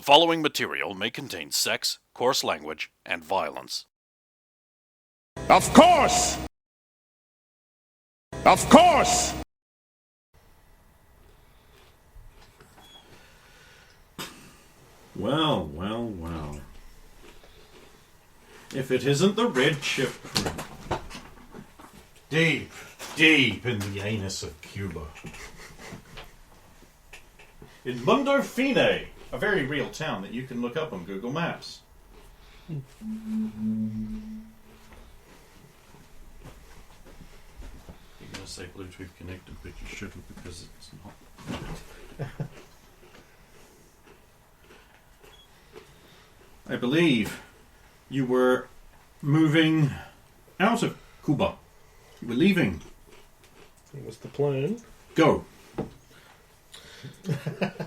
following material may contain sex, coarse language, and violence. Of course! Of course! Well, well, well. If it isn't the Red Chip Krew. Deep, deep in the anus of Cuba. In Mundo Fine, a very real town that you can look up on Google Maps. You're going to say Bluetooth connected, but you shouldn't because it's not. I believe you were moving out of Cuba. You were leaving. That was the plan. Go.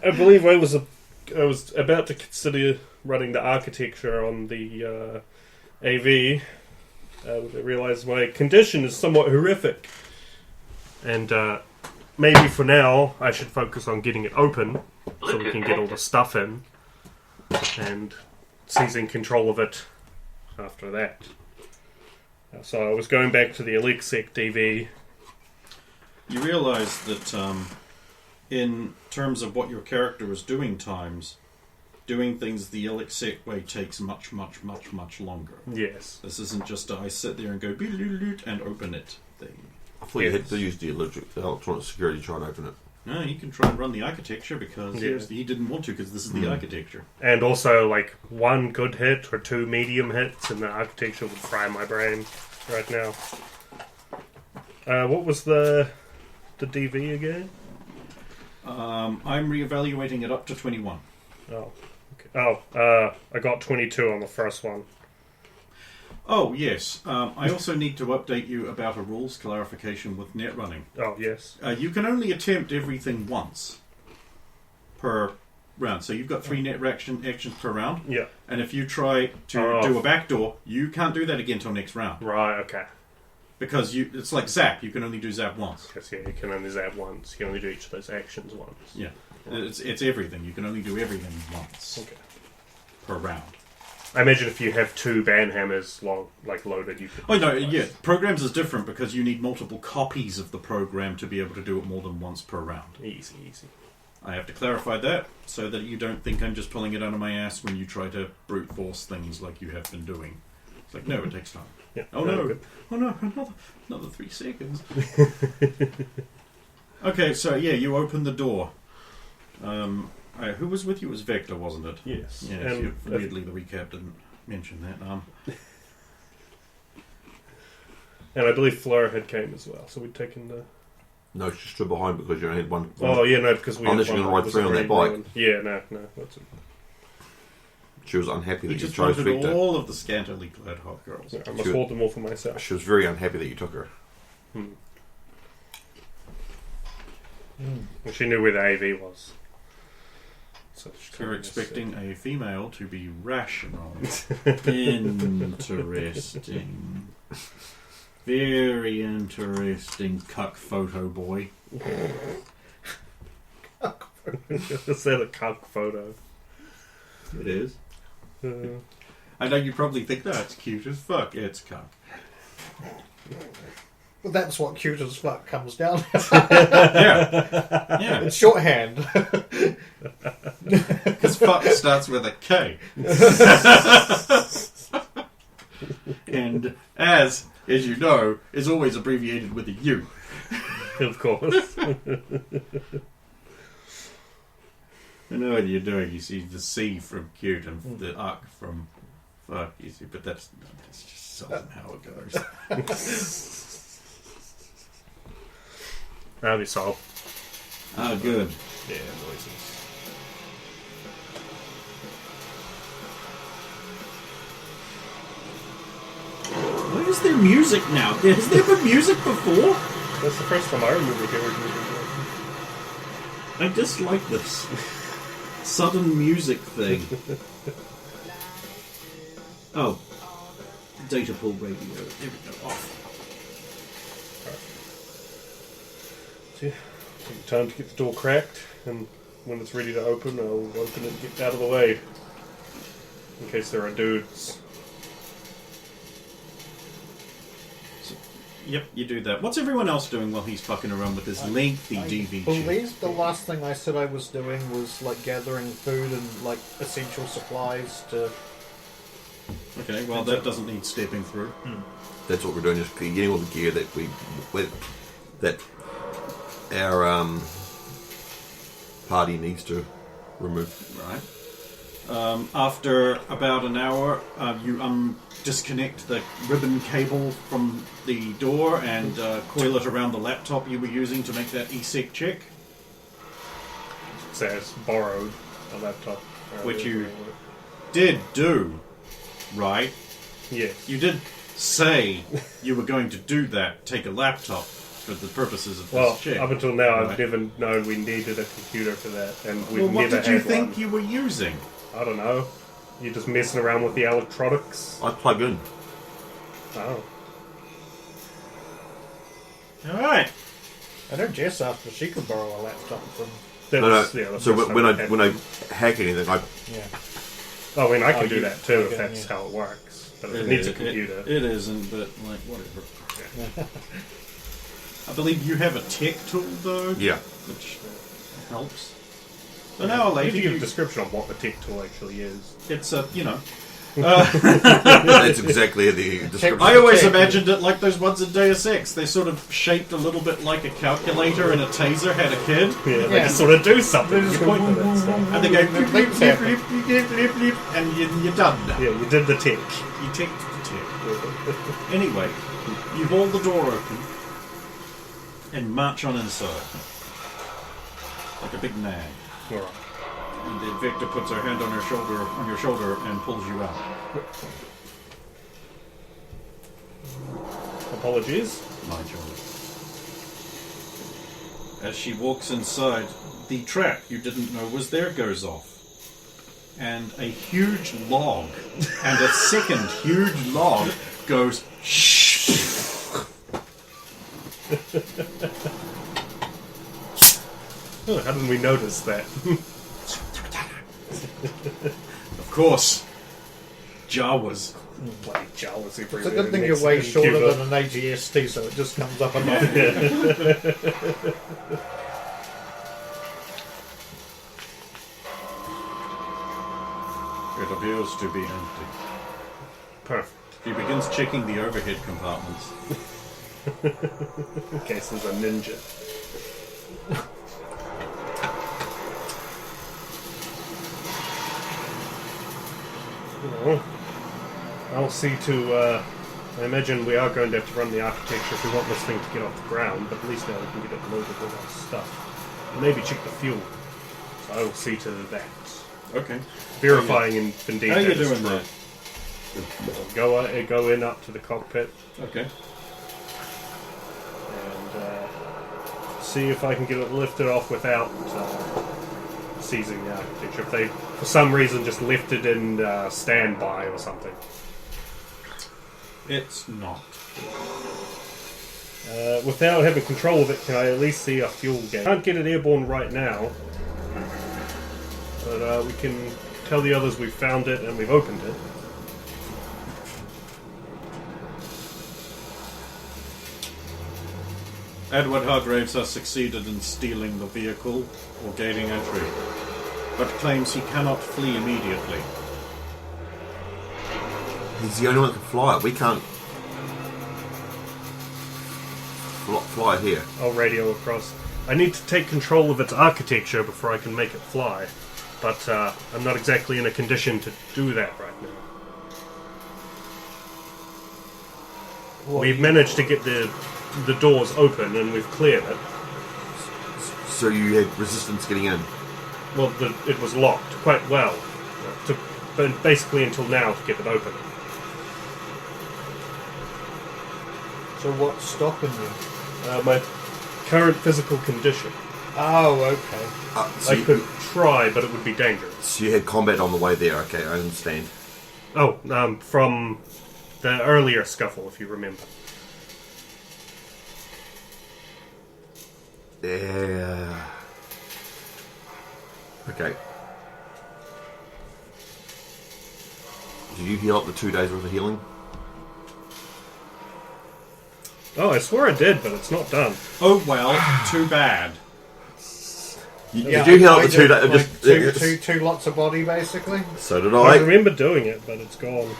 I believe I was about to consider running the architecture on the AV. I realised my condition is somewhat horrific. And maybe for now I should focus on getting it open so we can get all the stuff in. And seizing control of it after that. So I was going back to the Elixec DV. You realise that in terms of what your character is doing doing things the Elixec way takes much, much, much, much longer. Yes. This isn't just I sit there and go beep-loot and open it thing. I thought you had to use the electronic security to try and open it. No, you can try and run the architecture because he didn't want to because this is the architecture. And also, like, one good hit or two medium hits and the architecture would fry my brain right now. What was the DV again? I'm reevaluating it up to 21. Oh, okay. I got 22 on the first one. Oh, yes. I also need to update you about a rules clarification with net running. Oh, yes. You can only attempt everything once per round. So you've got 3 net actions per round. Yeah. And if you try to do a backdoor, you can't do that again till next round. Right, okay. Because it's like zap. You can only do zap once. Because, yeah, you can only zap once. You can only do each of those actions once. Yeah. It's everything. You can only do everything once. Okay. Per round. I imagine if you have 2 banhammers loaded, you could... Oh, no, yeah. Programs is different because you need multiple copies of the program to be able to do it more than once per round. Easy. I have to clarify that so that you don't think I'm just pulling it out of my ass when you try to brute force things like you have been doing. It's like, no, it takes time. Yeah, oh, no, another 3 seconds. Okay, so, yeah, you open the door. Who was with you? It was Vector, wasn't it? Yes. Yes, weirdly the recap didn't mention that. And I believe Fleur had came as well, so we'd taken the... No, she stood behind because you only had one. Oh, yeah, no, because we unless had you one can ride 3 on that bike. Yeah, no, that's it. She was unhappy that you you chose wanted Victor. all of the scantily clad hot girls. Yeah, I must hold them all for myself. She was very unhappy that you took her. And she knew where the AV was. So you're expecting a female to be rational. Interesting. Very interesting, cuck photo boy. Is that a cuck photo? It is. I know you probably think that's cute as fuck. It's cuck. Well, that's what cute as fuck comes down. Yeah. It's shorthand. Because fuck starts with a K. And as you know, is always abbreviated with a U. Of course. I know what you're doing. You see the C from cute and the uck from fuck. You see, but that's just seldom how it goes. That'll be solved. Oh, good. Yeah, noises. Why is there music now? Has there been music before? That's the first time I remember hearing music. I dislike this sudden music thing. Oh. Data pool radio. There we go. Off. So, yeah, take time to get the door cracked and when it's ready to open, I'll open it and get out of the way. In case there are dudes. Yep, you do that. What's everyone else doing while he's fucking around with this lengthy DV I chip? believe the last thing I said I was doing was like gathering food and like essential supplies to. Okay, well that doesn't need stepping through. That's what we're doing, just getting all the gear that that our party needs to remove. Right. After about an hour, you disconnect the ribbon cable from the door and coil it around the laptop you were using to make that ESEC check. It says borrowed a laptop. Which you did do, right? Yes. You did say you were going to do that, take a laptop for the purposes of Well, this check. up until now, Right. I've never known we needed a computer for that, and we've Well, what never did you had think one. you were using? I don't know. You're just messing around with the electronics. I plug in. Oh. Alright. I know Jess asked if she could borrow a laptop from. That No, was, no. yeah, the So first when time I had- hack anything, I Yeah. I mean, I can Oh, do you- that too if okay, that's yeah. how it works. But if it needs a computer. It isn't, but like whatever. I believe you have a tech tool though. yeah. Which helps. An hour You later, need to give a you, description of what the tech tool actually is. it's a That's exactly the description. I always Tech. imagined it like those ones in Deus Ex. They're sort of shaped a little bit like a calculator and a taser had a kid. Yeah, they Yeah. just sort of do something. They You just point go to that stuff. And they go bleep, bleep, Things bleep, happen. bleep, bleep, bleep, bleep, and you're done. Yeah, you did the tech. You take the tech. Anyway, you hold the door open and march on inside. Like a big nag. Alright. And then Victor puts her hand on your shoulder and pulls you out. Apologies. My choice. As she walks inside, the trap you didn't know was there goes off. And a huge log and a second huge log goes shh. Oh, how didn't we notice that? Of course, Jawas. Bloody Jawas everywhere. It's a good thing next you're way to the shorter computer. than an AGST, so it just comes up above. It appears to be empty. Perfect. He begins checking the overhead compartments. In case there's a ninja. Well, I'll see to. I imagine we are going to have to run the architecture if we want this thing to get off the ground, but at least now we can get it loaded with our stuff. And maybe check the fuel. So I will see to that. Okay. Verifying in Vendetta. How are you is doing true. that? Go in up to the cockpit Okay. and see if I can get it lifted off without seizing the architecture. If they, for some reason, just left it in standby or something. It's not. Without having control of it, can I at least see a fuel gauge? Can't get it airborne right now, but we can tell the others we've found it and we've opened it. Edward Hargraves has succeeded in stealing the vehicle or gaining entry, but claims he cannot flee immediately. He's the only one that can fly it. We can't fly it here. I'll radio across. I need to take control of its architecture before I can make it fly, but I'm not exactly in a condition to do that right now. We've managed to get the doors open and we've cleared it. So you had resistance getting in. Well, it was locked quite well, but basically until now to get it open. So what's stopping you? My current physical condition. Oh, okay. So, I you, could try, but it would be dangerous. so you had combat on the way there. Okay, I understand. Oh, from the earlier scuffle, if you remember. Yeah. Okay. Did you heal up the 2 days worth of healing? Oh, I swore I did, but it's not done. Oh well, too bad. Did you heal up the 2 days? Like two lots of body, basically. So did I I. remember doing it, but it's gone.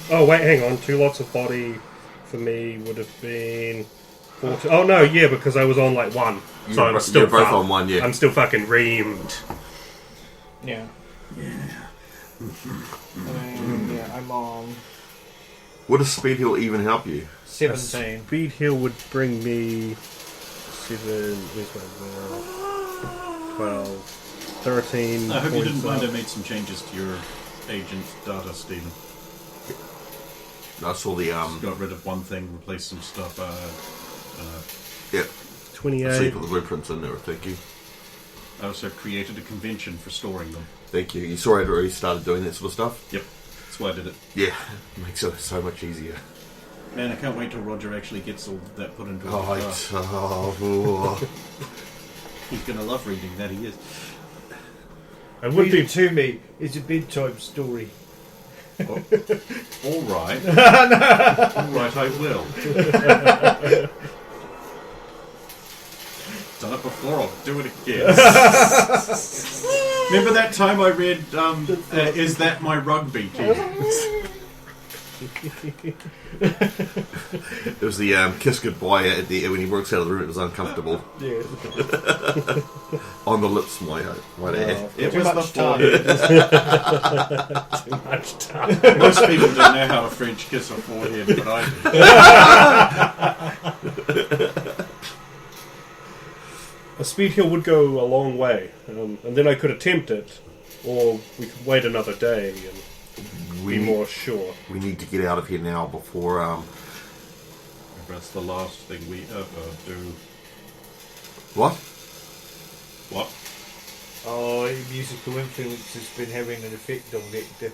Oh, wait, hang on. 2 lots of body for me would have been... 40. Oh, no, yeah, because I was on, like, 1. So I'm still You're both fucked. on 1, yeah. I'm still fucking reamed. Yeah. I'm on Would a speed heal even help you? 17. Speed heal would bring me 7, where's my 12, 13. I hope you didn't points mind I up. made some changes to your agent data, Stephen. I saw the Got rid of one thing, replaced some stuff. yeah. 28. So you put the blueprints in there. Thank you. I also created a convention for storing them. Thank you. You saw I'd already started doing that sort of stuff. Yep, that's why I did it. Yeah, it makes it so much easier. Man, I can't wait till Roger actually gets all that put into Oh, his He's gonna love reading that, he is. I would Read be it to me. It's a bedtime story. All right. All right, I will. Done it before, I'll do it again. Remember that time I read, Is That My Rugby Team? It was the kiss goodbye at the when he works out of the room. It was uncomfortable. Yeah. On the lips, my ass. It Too was much before. too much time. Most people don't know how to French kiss a forehead, but I do. A speed heal would go a long way, and then I could attempt it, or we could wait another day and be more sure. We need to get out of here now before. That's the last thing we ever do. What? What? Oh, musical influence has been having an effect on Victor.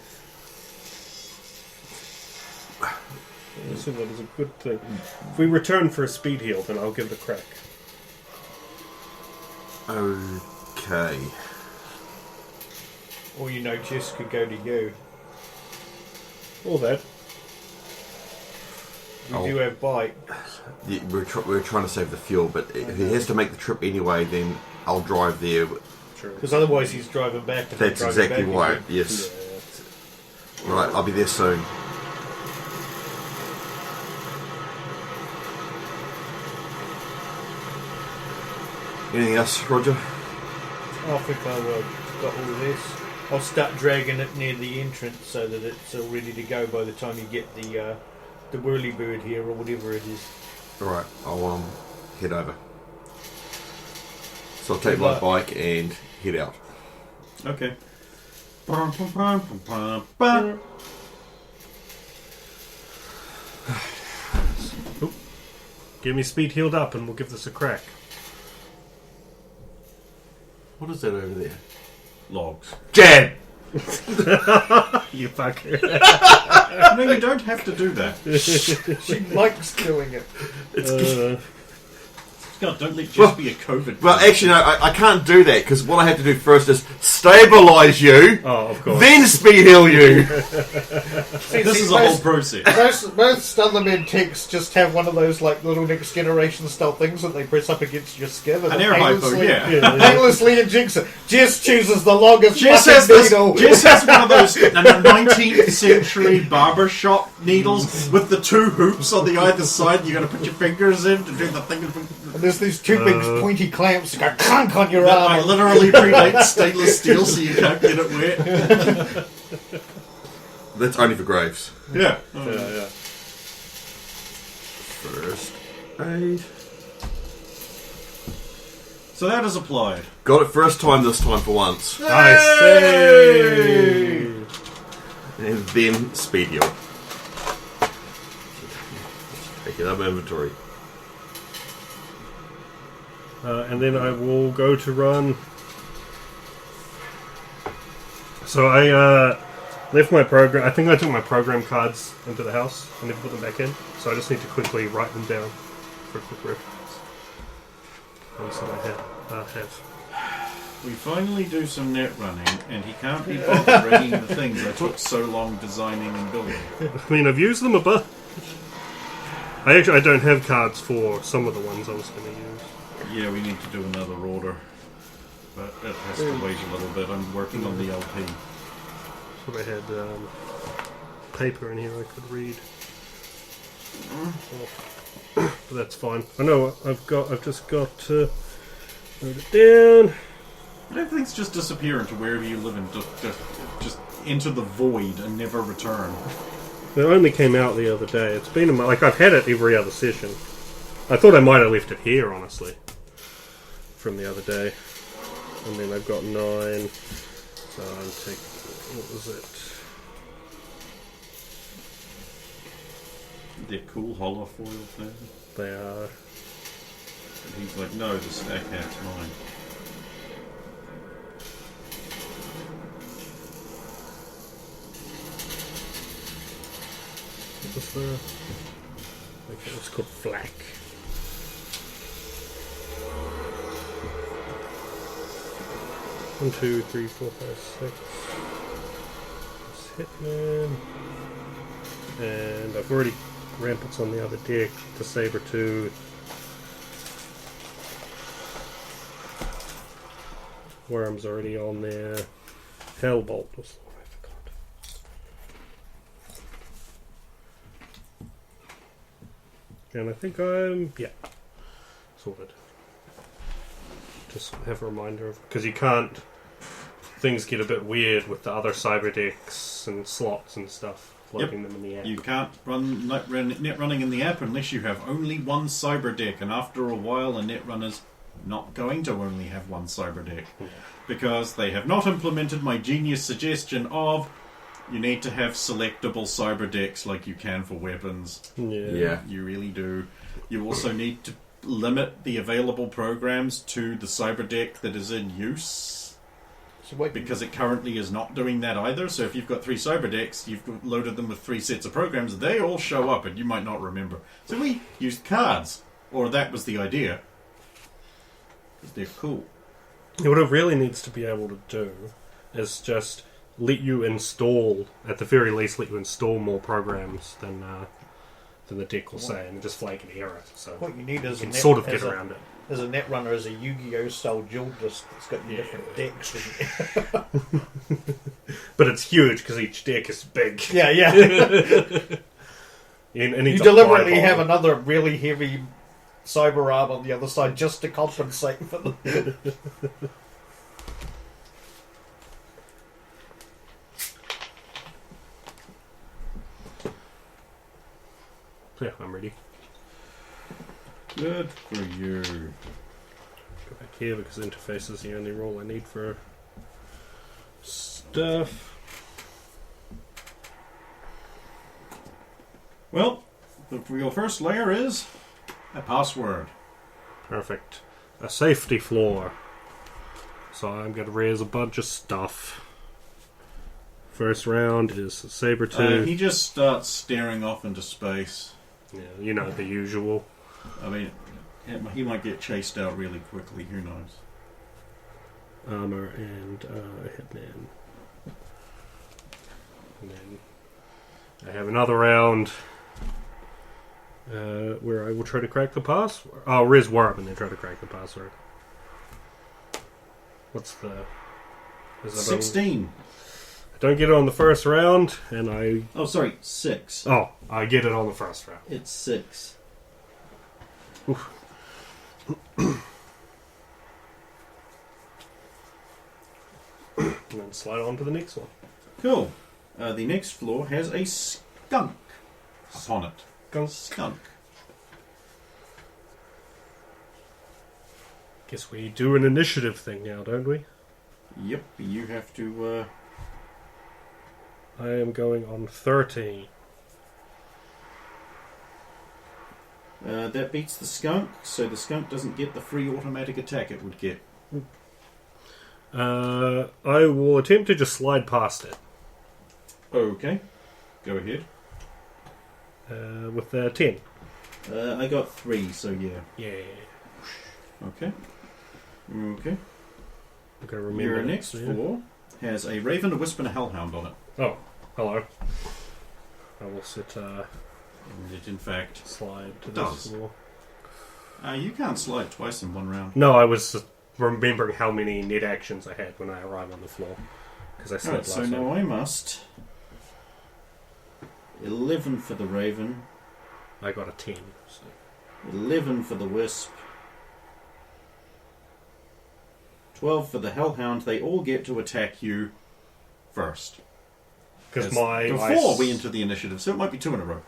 So that is a good thing. If we return for a speed heal, then I'll give it a crack. Okay. Or Jess could go to you. All that. We do have bike. Yeah, we're trying to save the fuel, but if he has to make the trip anyway, then I'll drive there. True. Because otherwise he's driving back. And That's driving exactly back why. again. Yes. Yeah. Right, I'll be there soon. Anything else, Roger? I think I've got all of this. I'll start dragging it near the entrance so that it's all ready to go by the time you get the whirlybird here or whatever it is. Alright, I'll head over. So I'll take my bike and head out. Okay. Get me speed healed up and we'll give this a crack. What is that over there? Logs. Jan! You fucker. No, you don't have to do that. She likes doing it. God, don't let Jess be a COVID. Well, actually, no, I can't do that because what I have to do first is stabilise you, Oh, of course. then speed heal you. This is a whole process. Most Thunderman techs just have one of those like little next generation style things that they press up against your skin and An air hypo, yeah. painlessly injects it. Jess chooses the longest Jess has, fucking this, needle. Jess has one of those 19th century barbershop needles with the 2 hoops on the either side. You got to put your fingers in to do the thing. And there's these 2 big pointy clamps that go clunk on your That arm. like literally predates stainless steel, so you can't get it wet. That's only for graves. Yeah. Yeah. First aid. So that is applied. Got it first time this time for once. I see. And then speed heal. Take it up inventory. And then I will go to run. So I left my program. I think I took my program cards into the house and never put them back in. So I just need to quickly write them down for a quick reference. Ones that I have. We finally do some net running, and he can't be bothered bringing the things I took so long designing and building. I mean, I've used them a bit. I don't have cards for some of the ones I was going to use. Yeah, we need to do another order. But that has to wait a little bit. I'm working on the LP. Thought I had paper in here I could read. But that's fine. I know I've just got to note it down. Everything's just disappear into wherever you live and just enter the void and never return. It only came out the other day. It's been like I've had it every other session. I thought I might have left it here, honestly, from the other day. And then I've got 9. So I'll take, what was it? They're cool hollow foil thing. They are. And he's like, no, the stack hat's mine. What was the? Okay, it's called Flak. One, 2, 3, 4, 5, 6. It's Hitman. And I've already Rampants on the other deck. The Saber-tooth. Worm's already on there. Hellbolt was the one I forgot. And I think I'm sorted. Just have a reminder of, because you can't. Things get a bit weird with the other cyber decks and slots and stuff. Loading them in the app. You can't run net running in the app unless you have only one cyber deck, and after a while, a net runner's not going to only have one cyber deck because they have not implemented my genius suggestion of you need to have selectable cyber decks like you can for weapons. Yeah. You really do. You also need to limit the available programs to the cyber deck that is in use. Because it currently is not doing that either. So if you've got 3 cyber decks, you've loaded them with 3 sets of programs, they all show up and you might not remember. So we used cards. Or that was the idea. Because they're cool. What it really needs to be able to do is just let you install, at the very least, let you install more programs than the deck will say, and just flag an error. So what you need is you can sort of get around it. As a net runner, as a Yu-Gi-Oh style duel disc, it's got different decks. But it's huge because each deck is big. Yeah. And you deliberately have another really heavy cyber arm on the other side just to compensate for the. Yeah, I'm ready. Good for you. Go back here because interface is the only role I need for stuff. Well, your first layer is a password. Perfect. A safety floor. So I'm going to raise a bunch of stuff. First round is Saber-tooth. He just starts staring off into space. Yeah, you know, the usual. I mean, he might get chased out really quickly. Who knows? Armor and Hitman. And then I have another round where I will try to crack the password. Oh, Riz Worm and then try to crack the password. What's the... 16. I don't get it on the first round, and I... Oh, sorry, 6. Oh, I get it on the first round. It's 6. Oof. And then slide on to the next one. Cool. The next floor has a skunk on it. Skunk. Guess we do an initiative thing now, don't we? Yep, you have to... I am going on 13. That beats the skunk, so the skunk doesn't get the free automatic attack it would get. I will attempt to just slide past it. Okay. Go ahead. With 10. I got 3, so yeah. Yeah. Okay. Okay. I'm gonna remember Your that, next so, yeah. floor has a raven, a wisp, and a hellhound on it. Oh, hello. I will sit And it, in fact, slide to does. this floor. You can't slide twice in one round. No, I was just remembering how many net actions I had when I arrived on the floor. Because I slid Alright, last so time. now I must 11 for the raven, I got a 10. So. 11 for the wisp, 12 for the hellhound. They all get to attack you first. Because my before ice, we enter the initiative, so it might be 2 in a row.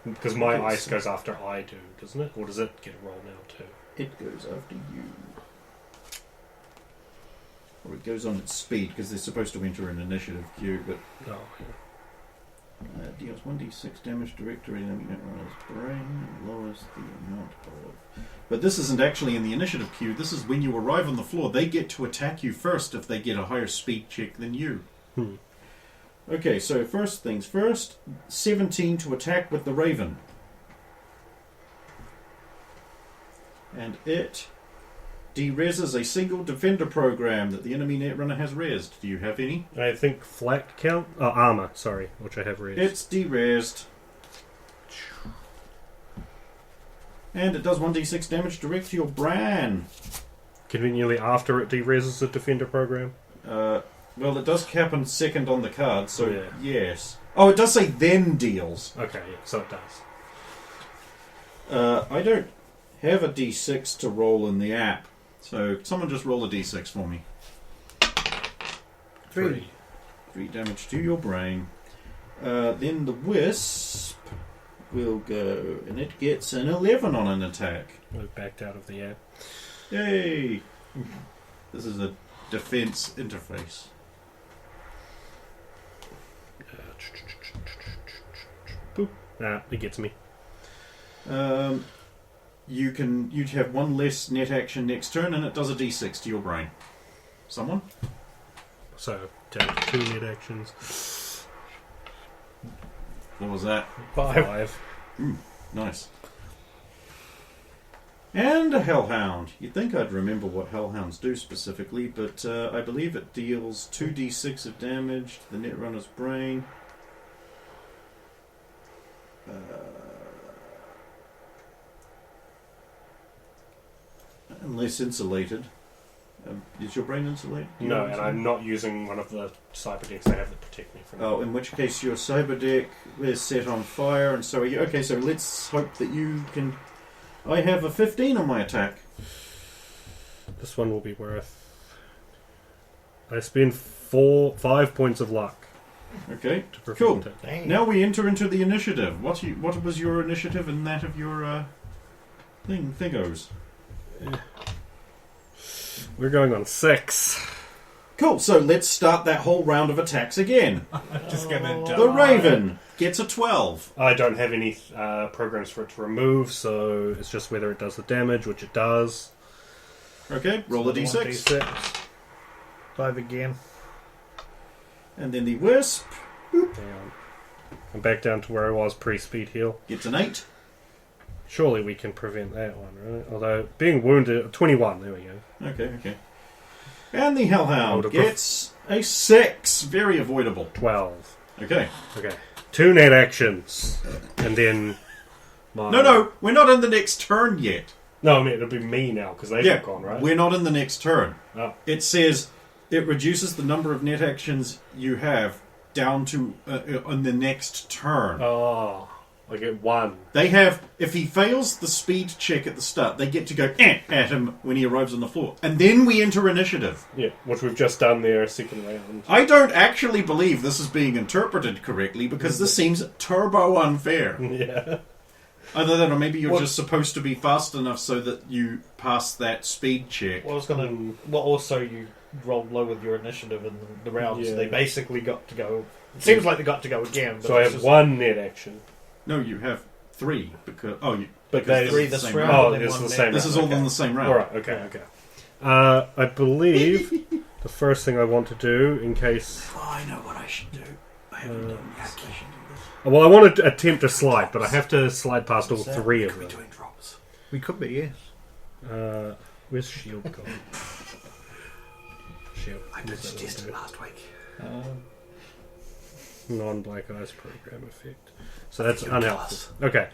Because my Okay, ice so- goes after I do, doesn't it? Or does it get a roll now too? It goes after you. Or it goes on its speed, because they're supposed to enter an initiative queue, but Oh, deals 1d6 damage direct to enemy netrunners brain and lowers the amount of... But this isn't actually in the initiative queue. This is when you arrive on the floor. They get to attack you first if they get a higher speed check than you. Okay, so first things first. 17 to attack with the raven. And it de-reses a single defender program that the enemy netrunner has resed. Do you have any? I think flak count? Oh, armor, sorry, which I have raised. It's de-resed. And it does 1d6 damage direct to your Bran. Conveniently after it de-reses the defender program. Well, it does happen second on the card, so Yeah. yes. Oh, it does say then deals. Okay, yeah, so it does. I don't have a d6 to roll in the app, so someone just roll a d6 for me. 3. 3 damage to your brain. Then the wisp will go, and it gets an 11 on an attack. I backed out of the app. Yay! This is a defense interface. Boop. Ah, it gets me. You'd have one less net action next turn, and it does a d6 to your brain. Someone? So, down to 2 net actions. What was that? 5. Nice. And a hellhound. You'd think I'd remember what hellhounds do specifically, but I believe it deals 2d6 of damage to the netrunner's brain. Unless insulated. Is your brain insulated? Do you No, have and insulated? I'm not using one of the cyber decks I have that protect me from Oh, in which case your cyber deck is set on fire, and so are you. Okay, so let's hope that you can... I have a 15 on my attack. This one will be worth... I spend 5 points of luck Okay, to prevent cool. it. Dang. Now we enter into the initiative. What was your initiative and that of your thingos? We're going on 6. Cool, so let's start that whole round of attacks again. Just gonna die. The Raven gets a 12. I don't have any programs for it to remove, so it's just whether it does the damage, which it does. Okay, roll a d6. 1d6. 5 again. And then the Wisp Down. I'm back down to where I was pre-speed heal. gets an 8. Surely we can prevent that one, right? Although, being wounded... 21, there we go. Okay. And the Hellhound Would've gets a 6. Very avoidable. 12. Okay. Okay. 2 net actions. And then... No, we're not in the next turn yet. No, I mean, it'll be me now, because they've Yeah, gone, right? we're not in the next turn. Oh. It says it reduces the number of net actions you have down to on the next turn. Oh, I get 1. They have, if he fails the speed check at the start, they get to go at him when he arrives on the floor. And then we enter initiative. Yeah, which we've just done there, second round. I don't actually believe this is being interpreted correctly because this seems turbo unfair. Yeah. Other than, or maybe you're What- just supposed to be fast enough so that you pass that speed check. Well, I was gonna. Well, also you rolled low with your initiative in the rounds. Yeah. They basically got to go. It seems like they got to go again. But So I it's have just 1 net action. No, you have 3 because But because they- this three is the this same round. Oh, and then it's one the net. same This is round, all okay. in the same round. Alright, okay. I believe the first thing I want to do, in case... Oh, I know what I should do. I haven't done this. I should do this. Well, I want to attempt to slide, but I have to slide past all 3 of them. Doing drops. we could be, yes. Where's shield gone? shit. I did suggest it last week. Non-black ice program effect. So that's You're unhelpful. Okay.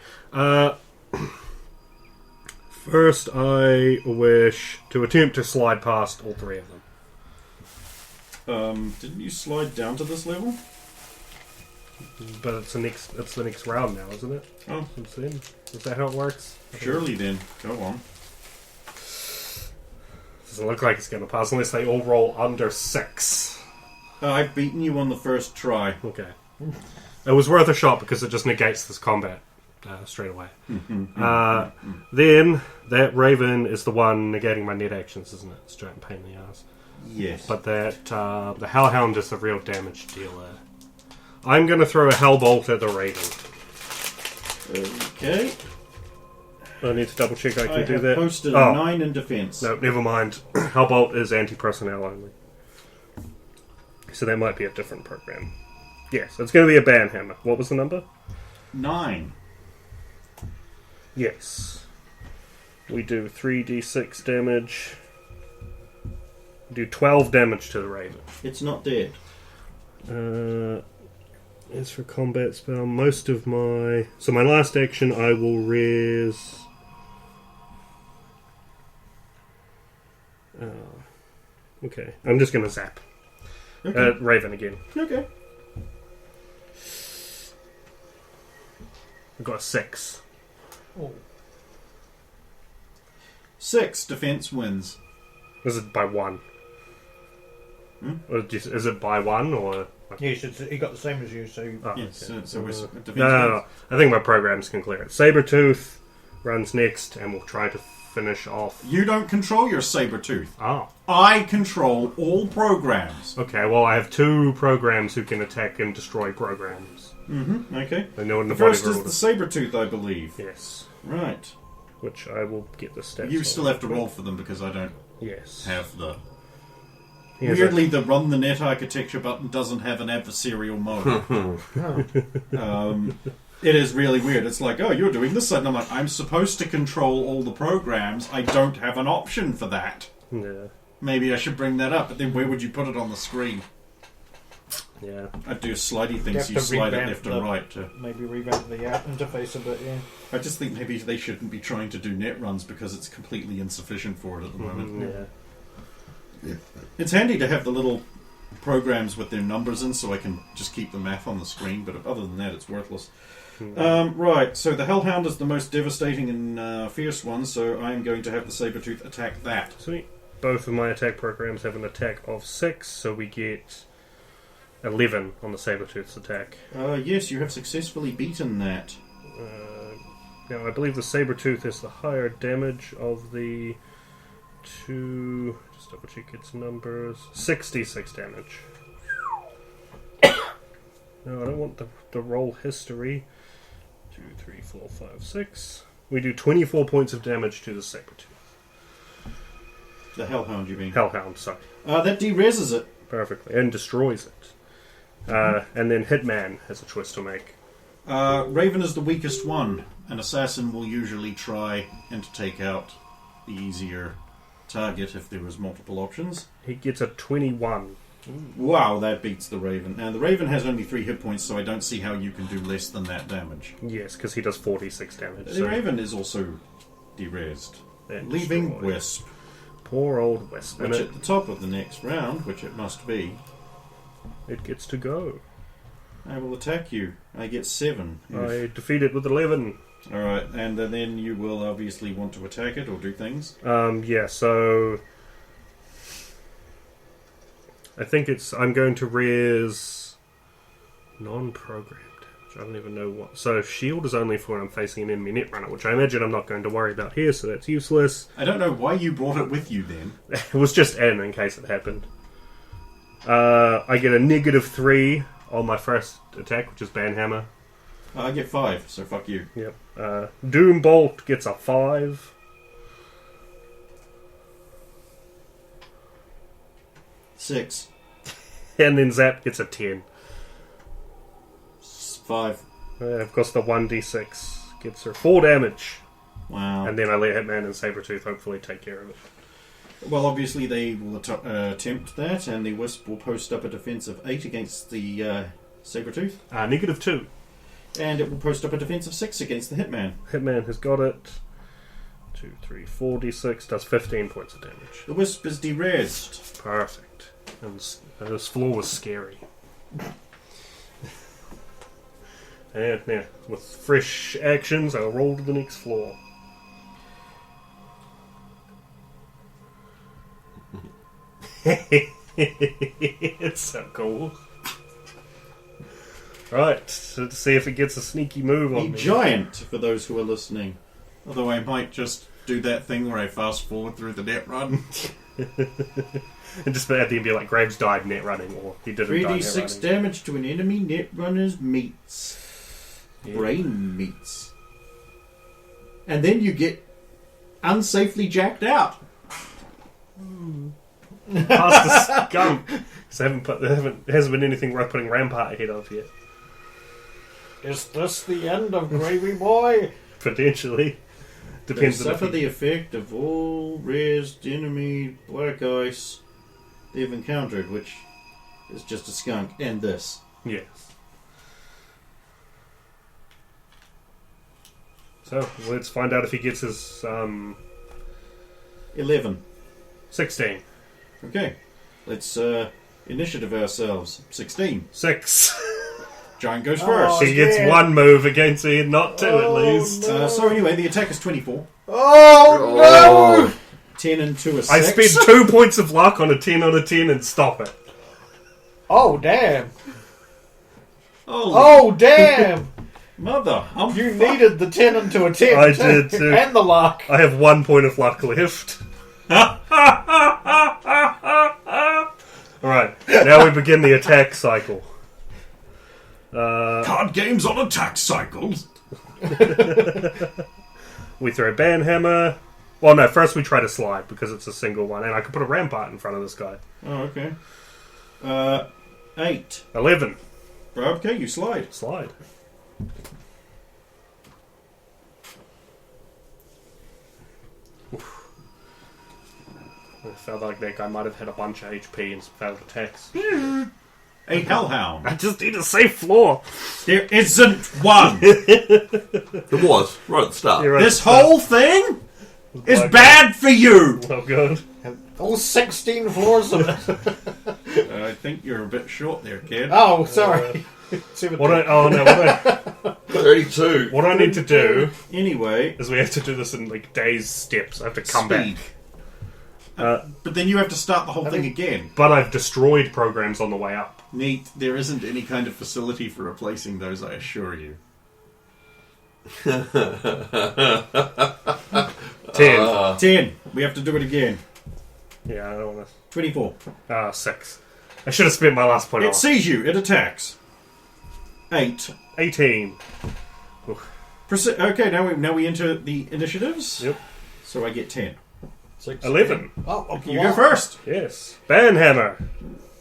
First, I wish to attempt to slide past all three of them. Didn't you slide down to this level? But it's the next round now, isn't it? Oh, Since then, is that how it works? surely then. Go on. Doesn't look like it's going to pass unless they all roll under 6. I've beaten you on the first try. Okay. It was worth a shot because it just negates this combat straight away. Then that Raven is the one negating my net actions, isn't it? It's a giant pain in the ass. Yes. But that the Hellhound is the real damage dealer. I'm going to throw a Hellbolt at the Raven. Okay. I need to double check I can I do have that. posted Oh. 9 in defense. No, never mind. Hellbolt is anti-personnel only. So that might be a different program. Yes, it's going to be a banhammer. What was the number? 9. Yes. We do 3d6 damage. We do 12 damage to the Raven. It's not dead. As for combat spell, most of my... So my last action, I will res... okay, I'm just going to zap. Okay. Raven again. Okay. I've got a 6. Oh. 6 defense wins. Is it by 1? Or is it by 1 or... Yes, he got the same as you, so... Oh, Yes, okay. so it's defense No. wins. I think my programs can clear it. Sabretooth runs next, and we'll try to finish off. You don't control your Sabretooth. Oh. I control all programs. Okay, well, I have 2 programs who can attack and destroy programs. Okay. They know in the The first body is the Sabretooth, I believe. Yes. Right. Which I will get the stats You on. still have to roll for them because I don't Yes. have the... Here's Weirdly, the run the net architecture button doesn't have an adversarial mode. It is really weird. It's like, oh, you're doing this side. And I'm like, I'm supposed to control all the programs. I don't have an option for that. Yeah. Maybe I should bring that up, but then where would you put it on the screen? Yeah. I'd do slidey You things. have You to slide it revamp left the- and right. To... Maybe revamp the interface a bit, yeah. I just think maybe they shouldn't be trying to do net runs because it's completely insufficient for it at the moment. Yeah. It's handy to have the little programs with their numbers in so I can just keep the math on the screen, but other than that, it's worthless. Right, so the Hellhound is the most devastating and fierce one, so I'm going to have the Sabretooth attack that. Sweet. Both of my attack programs have an attack of 6, so we get 11 on the Sabretooth's attack. Yes, you have successfully beaten that. Now, I believe the Sabretooth is the higher damage of the 2... Just double check its numbers. 66 damage. No, I don't want the roll history. 2, 3, 4, 5, 6. We do 24 points of damage to the Sabretooth. The Hellhound, you mean? Hellhound, sorry. That de-reses it. Perfectly. And destroys it. And then Hitman has a choice to make. Raven is the weakest one. An assassin will usually try and take out the easier target if there was multiple options. He gets a 21. Wow, that beats the Raven. And the Raven has only 3 hit points, so I don't see how you can do less than that damage. Yes, because he does 46 damage. The Raven is also de-resed. And Leaving destroyed. Wisp, Poor old Wisp. which And at the top of the next round, which it must be, it gets to go. I will attack you. I get 7. I defeat it with 11. Alright, and then you will obviously want to attack it or do things. Yeah, so... I think I'm going to res non-programmed damage. I don't even know what. So shield is only for when I'm facing an enemy netrunner, which I imagine I'm not going to worry about here, so that's useless. I don't know why you brought it with you then. It was just in case it happened. I get a -3 on my first attack, which is Banhammer. I get 5, so fuck you. Yep. Doombolt gets a 5. Six. And then Zap gets a 10. 5. Of course, the 1d6 gets her 4 damage. Wow. And then I let Hitman and Sabretooth hopefully take care of it. Well, obviously they will attempt that, and the Wisp will post up a defense of 8 against the Sabretooth. -2. And it will post up a defense of 6 against the Hitman. Hitman has got it. 2, 3, 4, d6, does 15 points of damage. The Wisp is de-rezzed. Perfect. And this floor was scary. And now, with fresh actions, I'll roll to the next floor. It's so cool. Right, so to see if it gets a sneaky move on A me. giant, for those who are listening. Although I might just do that thing where I fast forward through the net run. And just at the end be like, Graves died net running, or he didn't die net 3d6 running. damage to an enemy net runner's meats. Yeah. Brain meats. And then you get unsafely jacked out. Past the skunk. There hasn't been anything worth putting Rampart ahead of yet. Is this the end of Gravy Boy? Potentially. They Depends on if suffer he- the effect of all raised enemy black ice they've encountered, which is just a skunk, and this. Yes. So, let's find out if he gets his 11. 16. Okay. Let's initiative ourselves. 16. 6. Giant goes first. He gets yeah. one move against me, not two at least. So anyway, the attack is 24. Oh, 10 and 2 is 6. I spend 2 points of luck on a 10 on a 10 and stop it. Oh, damn. Oh, Oh, damn. mother. You needed the 10 into a 10. I did too. And the luck. I have 1 point of luck left. Alright, now we begin the attack cycle. Card games on attack cycles. We throw Banhammer. Well, no, first we try to slide because it's a single one, and I can put a rampart in front of this guy. Oh, okay. 8. 11. Okay, you slide. Slide. Oof. I felt like that guy might have had a bunch of HP and failed attacks. A hellhound. I just need a safe floor. There isn't one. It was, right at the start. You're right. This whole thing is Like- bad for you. Oh, God. All 16 floors of it. I think you're a bit short there, kid. Oh, sorry. 17. What I need to do Anyway, is we have to do this in like days steps. I have to come back. But then you have to start the whole thing again. But I've destroyed programs on the way up. Neat. There isn't any kind of facility for replacing those, I assure you. 10. 10. We have to do it again. Yeah, I don't want 24. to. 6. I should have spent my last point It off. sees you. It attacks. 8. 18. Okay, now we enter the initiatives. Yep. So I get 10. 11. Oh, You go first. Yes. Banhammer.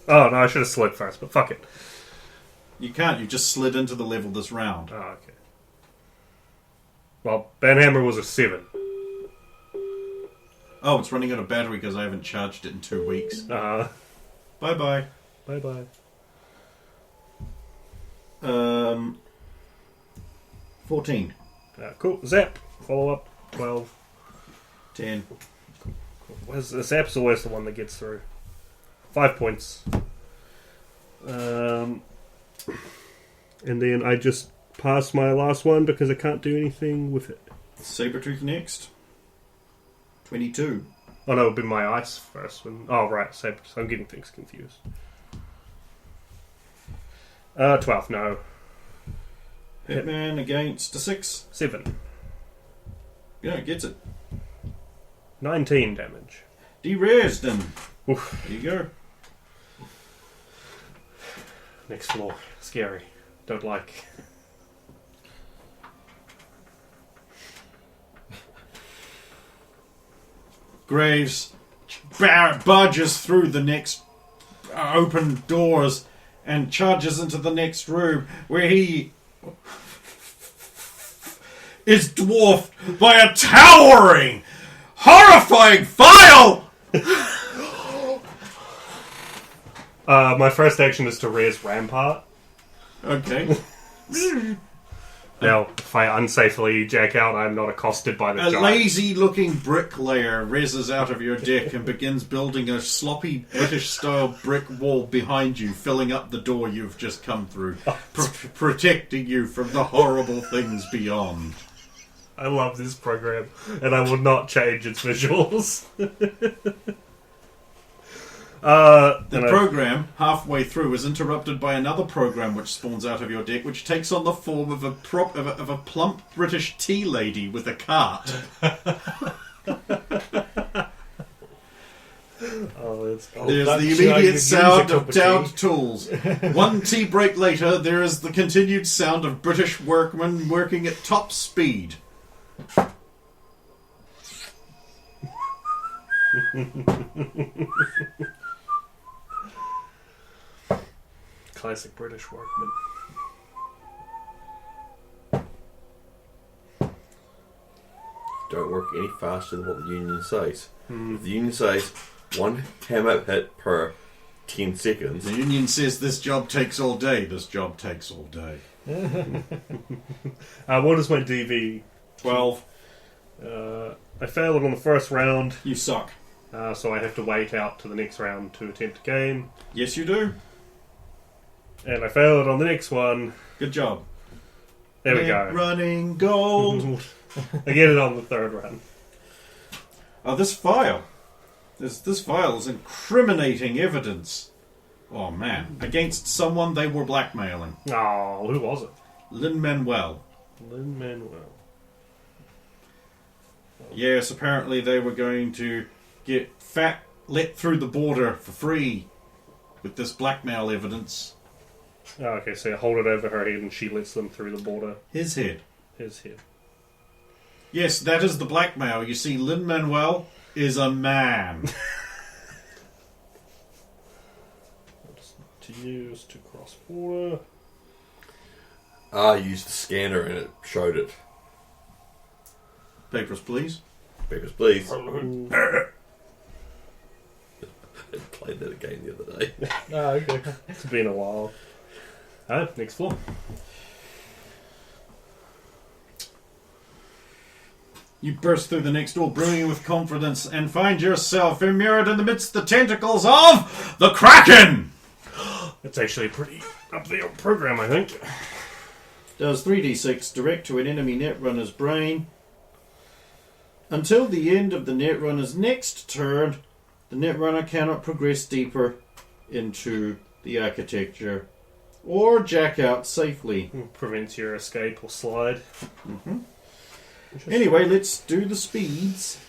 Oh, no, I should have slid first, but fuck it. You can't. You just slid into the level this round. Oh, okay. Well, Banhammer was a 7. Oh, it's running out of battery because I haven't charged it in 2 weeks. Bye-bye. Bye-bye. 14. Cool. Zap. Follow up. 12. 10. Zap's always the one that gets through. 5 points. And then I just pass my last one because I can't do anything with it. Sabretooth next. 22. Oh no, it would be my ice first. Oh right, so I'm getting things confused. 12, no. Hitman against a 6. 7. Yeah, it gets it. 19 damage. De-raised him. Oof. There you go. Next floor. Scary. Don't like. Graves barges through the next open doors and charges into the next room where he is dwarfed by a towering, horrifying file My first action is to res Rampart. Okay. Now, if I unsafely jack out, I'm not accosted by the A giant. lazy-looking bricklayer reses out of your deck and begins building a sloppy British-style brick wall behind you, filling up the door you've just come through, protecting you from the horrible things beyond. I love this program, and I will not change its visuals. The program, halfway through, is interrupted by another program which spawns out of your deck, which takes on the form of a plump British tea lady with a cart. There's the immediate sound of downed tools. One tea break later, there is the continued sound of British workmen working at top speed. Classic British workman. Don't work any faster than what the union says. If the union says 1 hammer hit per 10 seconds, The union says this job takes all day. This job takes all day. What is my DV? 12. I failed on the first round, You suck. so I have to wait out to the next round to attempt a game. Yes, you do. And I failed on the next one. Good job. There we go. Running gold. I get it on the third run. Oh, this file. This file is incriminating evidence. Oh, man. Against someone they were blackmailing. Oh, who was it? Lin-Manuel. Lin-Manuel. Yes, apparently they were going to get fat let through the border for free with this blackmail evidence. Oh, okay, so you hold it over her head and she lets them through the border. His head. His head. Yes, that is the blackmail. You see, Lin-Manuel is a man. To use to cross border. I used the scanner and it showed it. Papers, please. Papers, please. I played that again the other day. Oh, okay. It's been a while. Next floor. You burst through the next door, brimming with confidence, and find yourself immured in the midst of the tentacles of the Kraken! It's actually a pretty up there program, I think. Does 3d6 direct to an enemy netrunner's brain. Until the end of the netrunner's next turn, the netrunner cannot progress deeper into the architecture or jack out safely. Prevents your escape or slide. Anyway, let's do the speeds.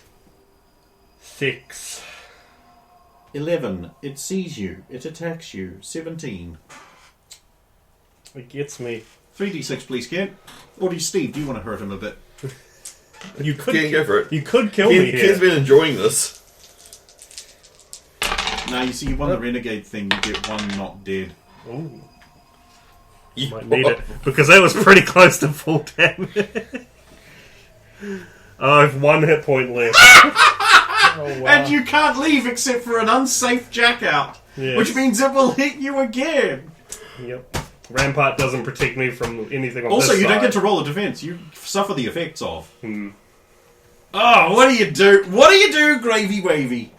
6. 11. It sees you. It attacks you. 17. It gets me. 3d6, please, Kent. Or do you, Steve, do you want to hurt him a bit? You could Can't go for it. You could kill me here. Ken's been enjoying this. Now, you see, you won the Renegade thing. You get one not dead. Ooh. You might need it. Because that was pretty close to full damage. I have 1 hit point left. Oh, wow. And you can't leave except for an unsafe jackout. Yes. Which means it will hit you again. Yep. Rampart doesn't protect me from anything on Also, this you don't side. get to roll a defense. You suffer the effects of. Hmm. Oh, what do you do? What do you do, Gravy Wavy?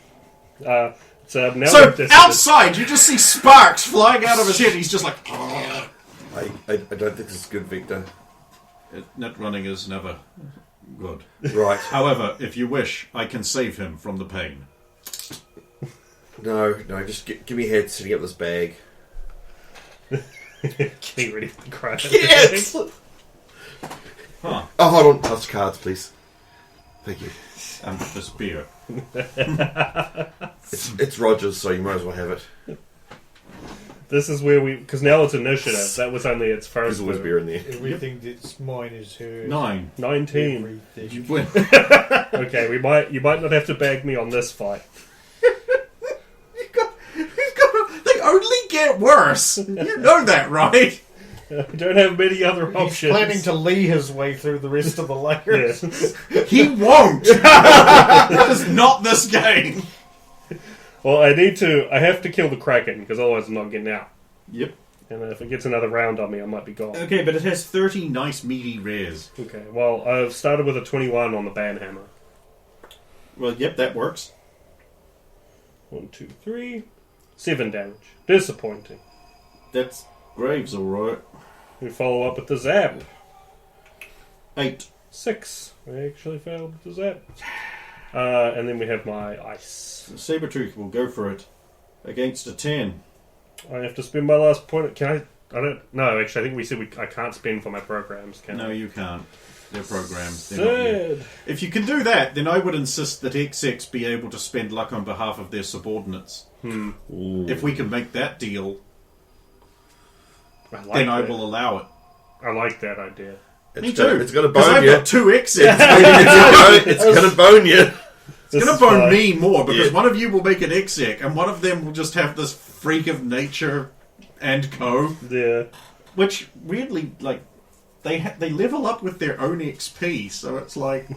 Now So, this outside, you just see sparks flying out of his head. He's just like... I don't think this is good, Victor. Net running is never good. Right. However, if you wish, I can save him from the pain. No, just give me a head setting up this bag. Getting ready for the crash. Yes! Huh. Oh, hold on. Touch cards, please. Thank you. And this beer. It's Rogers, so you might as well have it. This is where because now it's initiative. That was only its There's first always move. beer in there. Everything that's mine is hers. 9. 19. Everything. You win. Okay, you might not have to bag me on this fight. They only get worse. You know that, right? I don't have many other He's options. planning to lee his way through the rest of the layers. Yes. He won't. That is not this game. Well, I have to kill the Kraken, because otherwise I'm not getting out. Yep. And if it gets another round on me, I might be gone. Okay, but it has 30 nice meaty rares. Okay, well, I've started with a 21 on the banhammer. Well, yep, that works. 1, 2, 3. 7 damage. Disappointing. That's Graves, alright. We follow up with the zap. 8. 6. I actually failed with the zap. And then we have my ice. Sabretooth will go for it. Against a 10. I have to spend my last point. Can I don't... No, actually, I think we said I can't spend for my programs, can I? No, you can't. They're programs. They're not you. Sad. If you can do that, then I would insist that XX be able to spend luck on behalf of their subordinates. If we can make that deal, then I will allow it. I like that idea. Me too. It's gonna Because bone I've you. got 2 XXs. It's gonna bone you. It's going to bone me more, because one of you will make an exec, and one of them will just have this freak of nature and co. Yeah. Which, weirdly, like, they level up with their own XP, so it's like...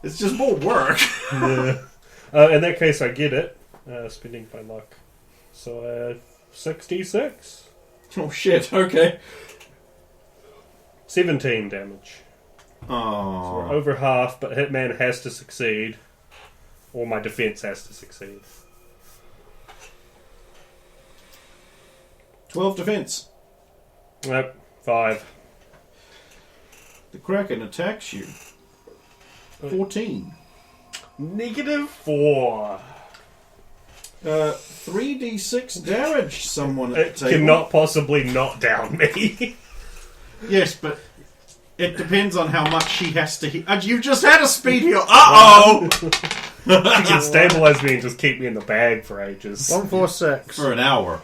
It's just more work. Yeah. In that case, I get it. Spending my luck. So, 66. Oh shit, okay. 17 damage. Oh. We're over half, but Hitman has to succeed. Or my defense has to succeed. 12 defense. Nope. 5. The Kraken attacks you. 14. -4. 3d6 damage, someone at It the table. cannot possibly not down me. Yes, but it depends on how much she has to hit. And you've just had a speed heal. Uh-oh! She can stabilize me and just keep me in the bag for ages. 146. For an hour.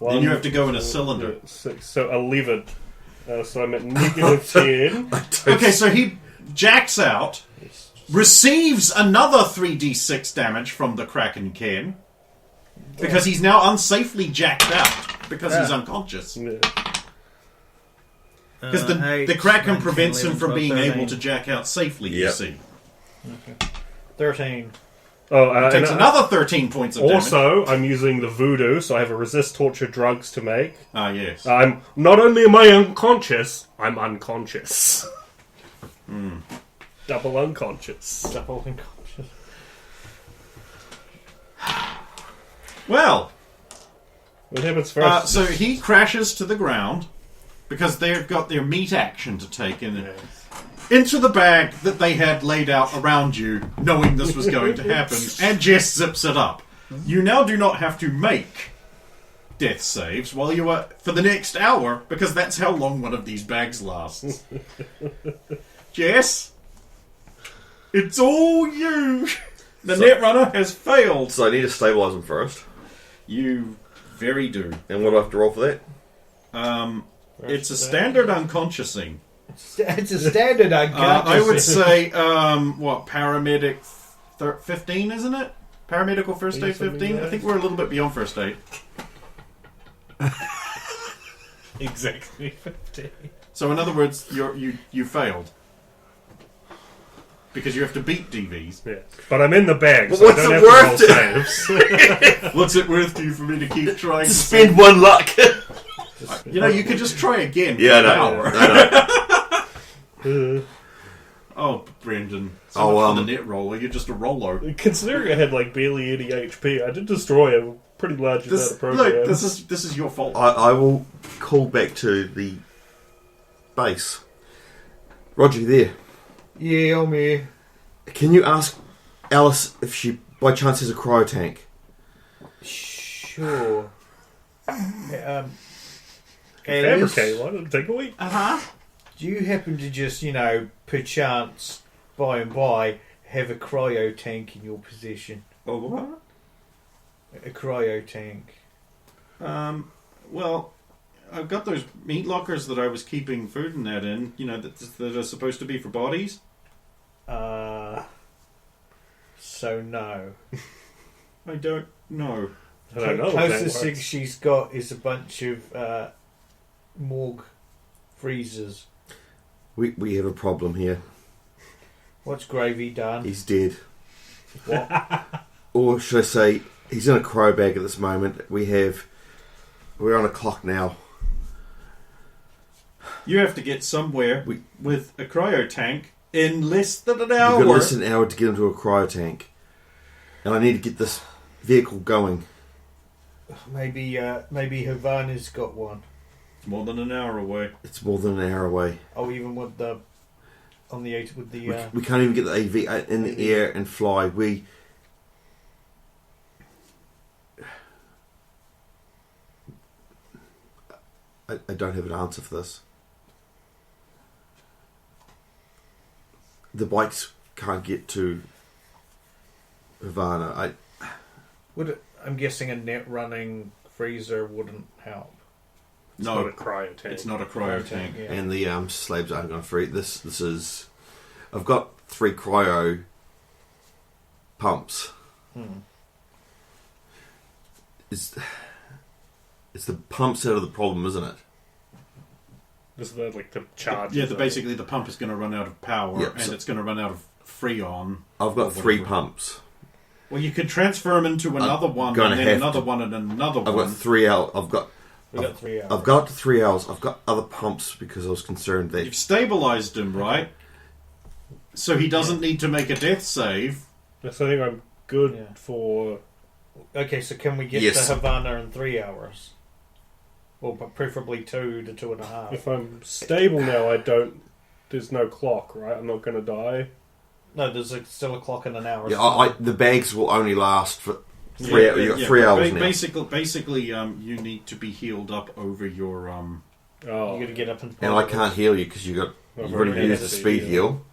Then you have to go in a cylinder. 6, so 11. So I'm at -10. Okay, so he jacks out, receives another 3d6 damage from the Kraken Ken, because he's now unsafely jacked out, because he's unconscious. Yeah. Because Eight, the Kraken 9, prevents 10, him from 11, being 12, able 13. to jack out safely, you Yep. see. 13. Oh, Takes another 13 points of damage. also, I'm using the voodoo, so I have a resist torture drugs to make. Ah, yes. I'm not only am I unconscious, I'm unconscious. Double unconscious. Double unconscious. Well, What happens first? so he crashes to the ground, because they've got their meat action to take in into the bag that they had laid out around you, knowing this was going to happen, and Jess zips it up. You now do not have to make death saves while you are for the next hour, because that's how long one of these bags lasts. Jess, it's all you. The Netrunner has failed. So I need to stabilise him first. You very do. And what do I have to roll for that? It's a standard unconsciousing. It's a standard unconscious. I would say, paramedic 15, isn't it? Paramedical first aid 15? I think we're a little bit beyond first aid. exactly 50. So in other words, you failed. Because you have to beat DVs. Yeah. But I'm in the bag, But so I what's don't it have worth to roll saves. What's it worth to you for me to keep trying to Spend 1 luck. You know, you could just try again for Yeah, an no. hour. No. Oh, Brendan. So Oh, much for the net roller. You're just a roller. Considering I had like barely any HP, I did destroy a pretty large amount of programs. This is your fault. I will call back to the base. Roger, you there? Yeah, I'm here. Can you ask Alice if she, by chance, has a cryo tank? Sure. Alice, Fabricate one, it'll take a week. do you happen to just, perchance, by and by, have a cryo tank in your possession? Oh, what? A cryo tank. Well, I've got those meat lockers that I was keeping food and that in, that are supposed to be for bodies. So no. I don't know. I don't know if that Closest thing works. she's got is a bunch of morgue freezers. We have a problem here. What's Gravy done? He's dead. What? or should I say, he's in a cryo bag at this moment. We're on a clock now. You have to get somewhere with a cryo tank in less than an hour. We've got less than an hour to get into a cryo tank. And I need to get this vehicle going. Maybe Havana's got one. It's more than an hour away. It's more than an hour away. Oh, even with the We can't even get the AV in the air and fly. I don't have an answer for this. The bikes can't get to Havana. I'm guessing a net running freezer wouldn't help. It's not a cryo tank. It's not a cryo tank. Yeah. And the slabs aren't going to free. This is. I've got 3 cryo pumps. It's the pumps out of the problem, isn't it? This is the charge. Yeah, basically the pump is going to run out of power, Yep, and so- it's going to run out of freon. I've got or 3 whatever. pumps. Well, you could transfer them into another one, gonna and then have another to. one, and another I've one. got 3 out. I've got 3 hours. I've got 3 hours. I've got other pumps because I was concerned that You've stabilized him, right? So he doesn't need to make a death save. So I think I'm good Yeah. for. Okay, so can we get Yes. to Havana in 3 hours? Or preferably 2 to 2.5. If I'm stable now, I don't. There's no clock, right? I'm not going to die. No, there's still a clock in an hour. the bags will only last for 3 hours. You got 3 hours now. Basically, you need to be healed up over your Oh, You got to get up and. And I can't heal you because you've I've already already used had the the speed speed heal.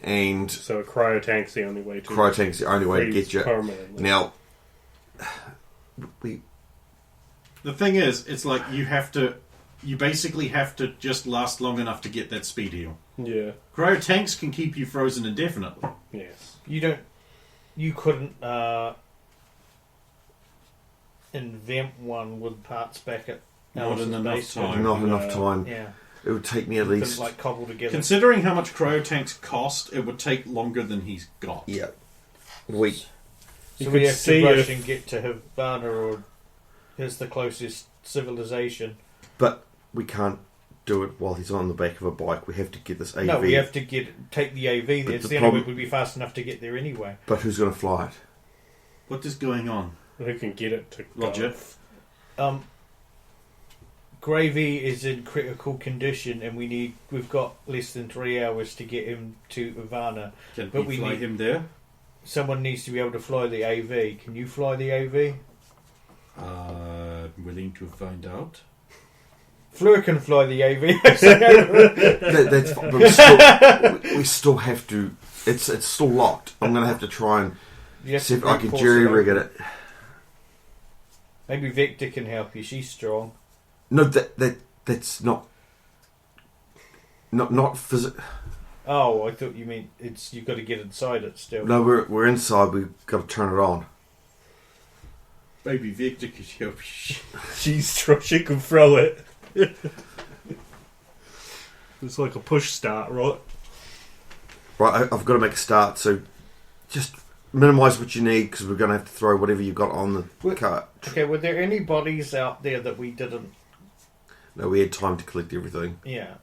And so a cryo tank's the only way to. cryo tank's the only way to freeze get you. permanently. Now, The thing is, it's like you basically have to just last long enough to get that speed heal. Yeah. Cryo tanks can keep you frozen indefinitely. Yes. You couldn't invent one with parts back at Not Alice's in enough base. time. not enough time. Yeah. It would take me at Couldn't, least. cobble together. Considering how much cryo tanks cost, it would take longer than he's got. Yeah. Week. So You we could have see to rush if- and get to Havana, or here's the closest civilization. But we can't do it while he's on the back of a bike. We have to get this AV. No, we have to take the AV there. But It's the the only way problem- we'd be fast enough to get there anyway. But who's going to fly it? What is going on? Who can get it to go? Roger. Gravy is in critical condition, and we've got less than 3 hours to get him to Havana. Can But we we fly need- him there? Someone needs to be able to fly the AV. Can you fly the AV? Willing to find out. Fleur can fly the AV. That's fine, but we still have to. It's still locked. I'm going to have to try and You have see to if I can brute force jury it rig open. it. Maybe Victor can help you. She's strong. No, that's not physical. Oh, I thought you meant you've got to get inside it still. No, we're inside. We've got to turn it on. Maybe Victor could help you. She can throw it. It's like a push start, right? Right, I've got to make a start. So just minimise what you need because we're going to have to throw whatever you've got on the cart. Okay, were there any bodies out there that we didn't? No, we had time to collect everything. Yeah.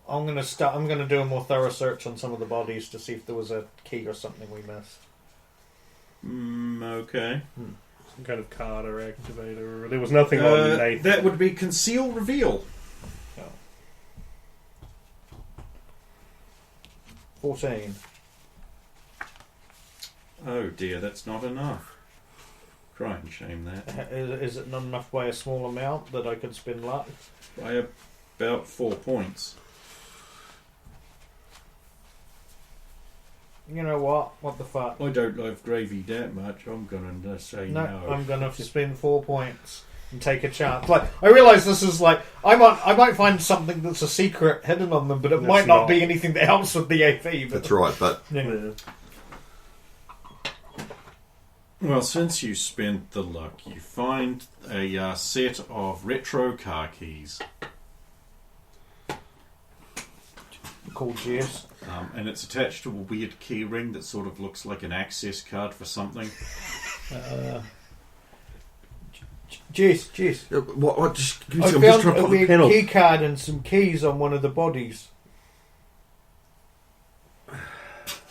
I'm gonna do a more thorough search on some of the bodies to see if there was a key or something we missed. Okay. Some kind of card or activator. There was nothing on Nathan. That would be conceal reveal. 14. Oh dear, that's not enough. Crying shame that. Is it not enough by a small amount that I could spend luck? By about 4 points. You know what? What the fuck? I don't love gravy that much. I'm gonna say No, no. I'm gonna spend 4 points and take a chance. Like, I realise this is like I might find something that's a secret hidden on them, but it It's might not not. be anything that helps with the AV. But That's right, but yeah. Yeah. Well, since you spent the luck, you find a set of retro car keys. called Jess. And it's attached to a weird key ring that sort of looks like an access card for something. Jess. What? Just give me I a second. I'm just trying found to a put the weird pen on. key card and some keys on one of the bodies.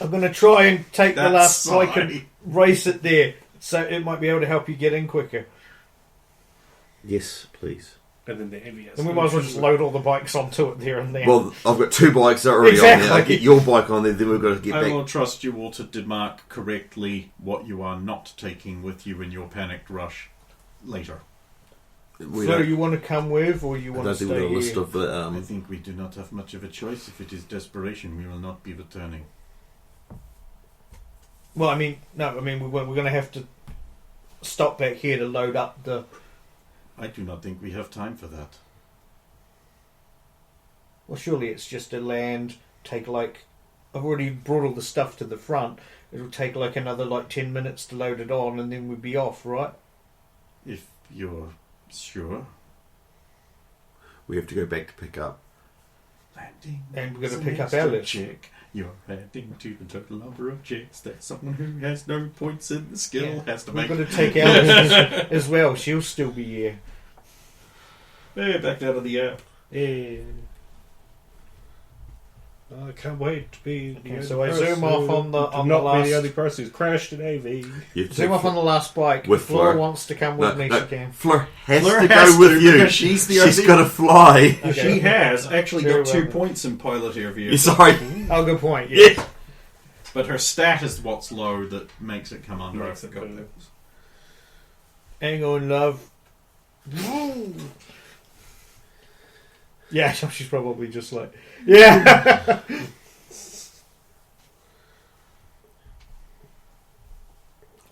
I'm going to try and take the last bike and race it there, so it might be able to help you get in quicker. Yes, please. And then the heaviest. And we might as well just load all the bikes onto it there and then. Well, I've got 2 bikes already on there. I get your bike on there, then we've got to get I back. will trust you all to demark correctly what you are not taking with you in your panicked rush later. So you want to come with, or you I want don't to think stay we've got a here? list of the. I think we do not have much of a choice. If it is desperation, we will not be returning. Well, I mean, no, we're going to have to stop back here to load up the. I do not think we have time for that. Well, surely it's just to land, take like. I've already brought all the stuff to the front. It'll take like another 10 minutes to load it on, and then we'd be off, right? If you're sure. We have to go back to pick up. Landing. And we're going is to pick an up our extra list. check. You're adding to the total number of checks that someone who has no points in the skill has to We're make. going to take Alice as well. She'll still be here. Hey, back out of the app. Yeah. I can't wait to be the Okay, only so I person zoom off on the- to on the not be last- the only person who's crashed an AV. You have to Zoom take off on the last bike. with If Flora Fleur. wants to come with me, she can. Fleur has Fleur to has go with to, you. because she's the She's only- got to fly. Okay. She has actually Very got 2 well. points in pilot air vehicle. You're sorry. Oh, good point. Yeah. Yeah. But her stat is what's low that makes it come under. I Makes it forgot go. that. Hang on, love. Yeah, she's probably just like, yeah.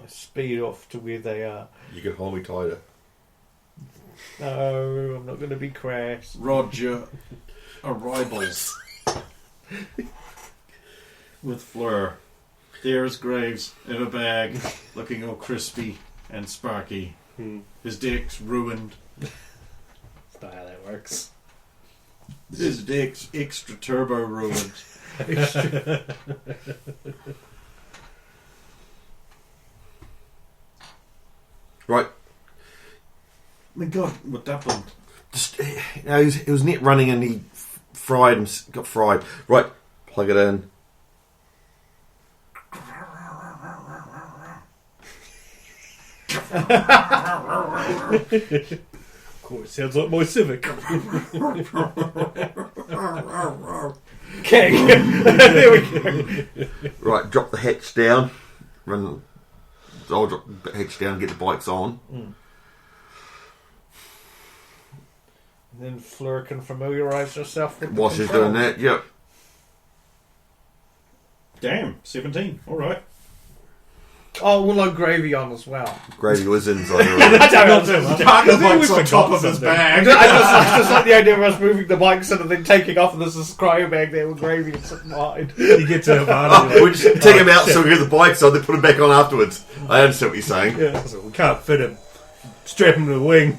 I speed off to where they are. You can hold me tighter. No, I'm not going to be crashed. Roger. Arrivals. With Fleur. There's Graves in a bag, looking all crispy and sparky. His dick's ruined. That's not how that works. His dick's extra turbo ruined. Right. My God, what happened? Just, he was net running and he got fried. Right. Plug it in. Of course, sounds like my Civic. Okay, there we go. Right. Drop the hatch down. I'll drop the hatch down and get the bikes on. Then Fleur can familiarise herself with While the she's controls. doing that, yep. Damn, 17. Alright. Oh, we'll load gravy on as well. Gravy was inside already. I don't know. Cargo think bike's we on top of forgot his something. bag. I just like the idea of us moving the bikes and then taking off, and there's this cryo bag there with gravy and something behind. You get to Oh, we just take him out so we get the bikes on, then put him back on afterwards. I understand what you're saying. Yeah, so we can't fit him. Strap him to the wing.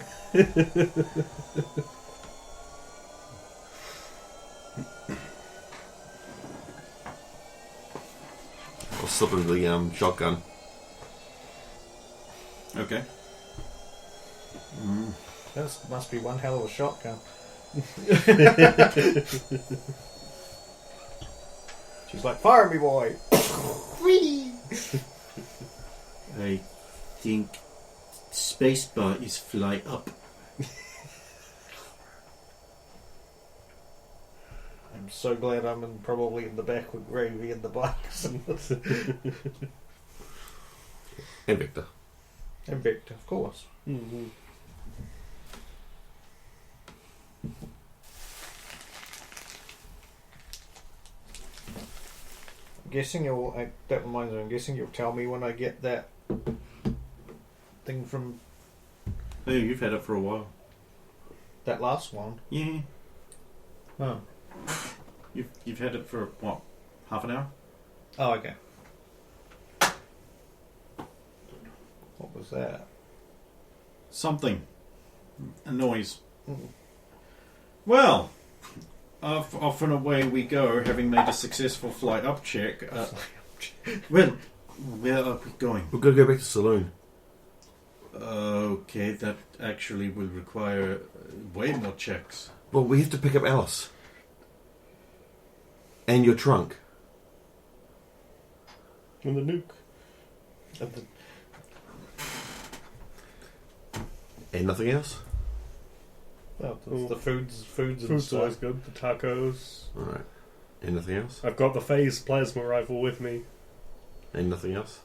I'll slip him the shotgun. Okay. That must be one hell of a shotgun. She's like, fire me, boy. I think spacebar is fly up. I'm so glad I'm probably in the back with gravy and the bikes. And Victor. And Victor, of course. Mm-hmm. I'm guessing you'll. That reminds me. I'm guessing you'll tell me when I get that thing from Hey, you've had it for a while. that last one. Yeah. Oh. You've had it for, what, half an hour? Oh, okay. What was that? Something. A noise. Mm. Well, off and away we go, having made a successful fly up check. Well, where are we going? We're going to go back to the saloon. Okay, that actually will require way more checks. Well, we have to pick up Alice. And your trunk. And the nuke. And the... And nothing else? Well, it's the foods and Food's stuff. always good. The tacos. Alright. And nothing else? I've got the phase plasma rifle with me. And nothing else?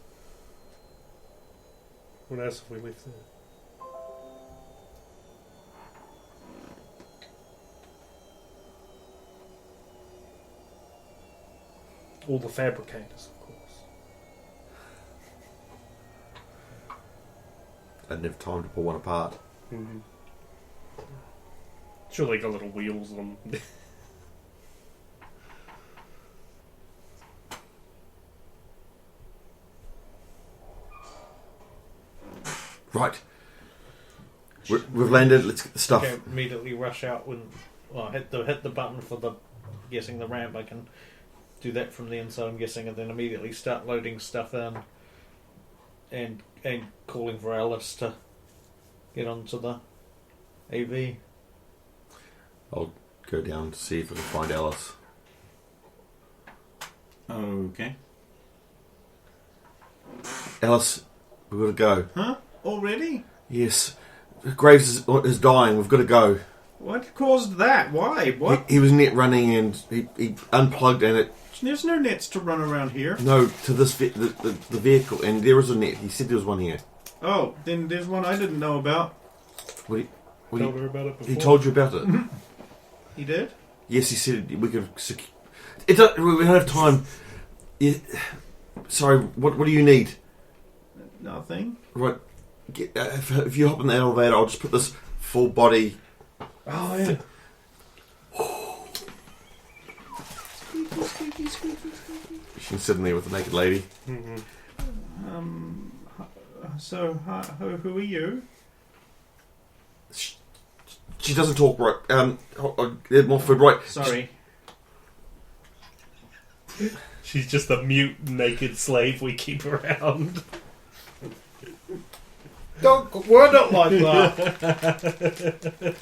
What else have we left there? All the fabricators, of course. I didn't have time to pull one apart. Mm-hmm. Sure, they got little wheels on. Right. We've landed. Let's get the stuff. Okay, immediately rush out when hit the button for the guessing the ramp. I can do that from the inside. I'm guessing, and then immediately start loading stuff in, and calling for Alice to get onto the AV. I'll go down to see if I can find Alice. Okay. Alice, we've got to go. Huh? Already? Yes. Graves is dying. We've got to go. What caused that? Why? What? He was net running and he unplugged and it... There's no nets to run around here. No, to this the vehicle. And there was a net. He said there was one here. Oh, then there's one I didn't know about. What Told her about it before. he told you about it? He did? Yes, he said we could... we don't have time. Yeah. Sorry, what do you need? Nothing. Right. If you hop in the elevator, I'll just put this full body... Oh, yeah. She's sitting there with the naked lady. Mm-hmm. So, who are you? She doesn't talk right. More food, right? Sorry. She's just a mute, naked slave we keep around. Don't word it like that.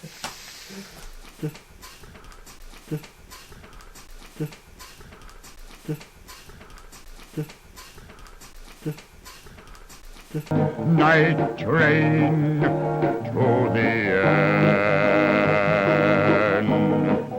Night train to the end.